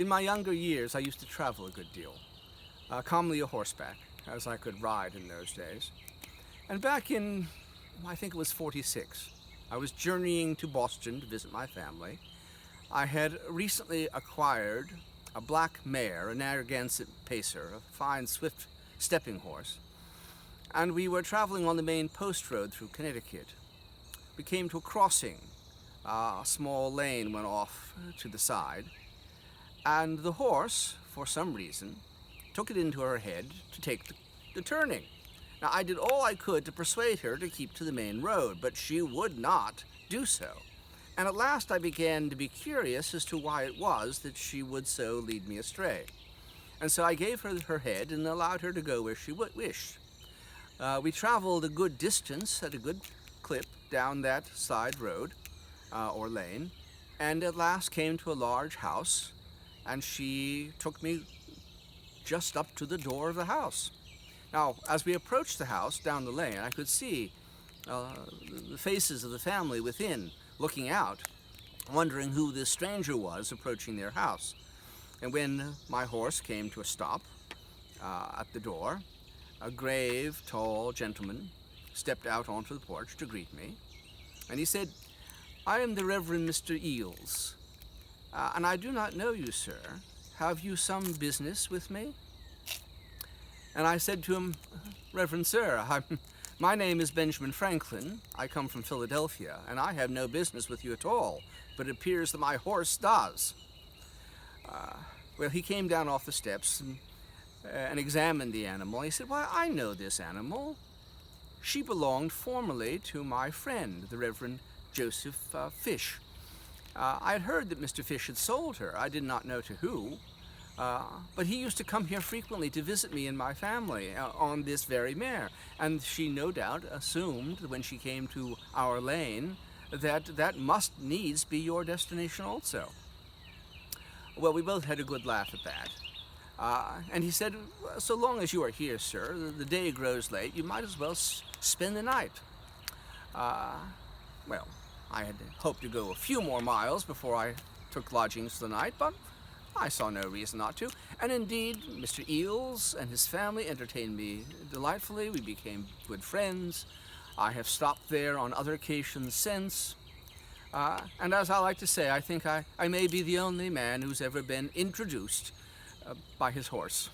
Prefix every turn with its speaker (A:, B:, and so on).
A: In my younger years, I used to travel a good deal, commonly a horseback, as I could ride in those days. And back in, I think it was 46, I was journeying to Boston to visit my family. I had recently acquired a black mare, a Narragansett pacer, a fine, swift stepping horse, and we were traveling on the main post road through Connecticut. We came to a crossing. A small lane went off to the side, and the horse, for some reason, took it into her head to take the turning. Now, I did all I could to persuade her to keep to the main road, but she would not do so. And at last I began to be curious as to why it was that she would so lead me astray. And so I gave her her head and allowed her to go where she wished. We traveled a good distance at a good clip down that side road, or lane, and at last came to a large house, and she took me just up to the door of the house. Now, as we approached the house down the lane, I could see the faces of the family within, looking out, wondering who this stranger was approaching their house. And when my horse came to a stop at the door, a grave, tall gentleman stepped out onto the porch to greet me, and he said, "I am the Reverend Mr. Eels, and I do not know you, sir. Have you some business with me?" And I said to him, "Reverend sir, my name is Benjamin Franklin. I come from Philadelphia, and I have no business with you at all, but it appears that my horse does." Well, he came down off the steps and examined the animal. He said, "Why, I know this animal. She belonged formerly to my friend, the Reverend Joseph Fish. I had heard that Mr. Fish had sold her. I did not know to who, but he used to come here frequently to visit me and my family on this very mare, and she no doubt assumed when she came to our lane that must needs be your destination also." Well, we both had a good laugh at that. And he said, "So long as you are here, sir, the day grows late, you might as well spend the night." Well, I had hoped to go a few more miles before I took lodgings for the night, but I saw no reason not to. And indeed, Mr. Eels and his family entertained me delightfully. We became good friends. I have stopped there on other occasions since. And as I like to say, I think I may be the only man who's ever been introduced by his horse.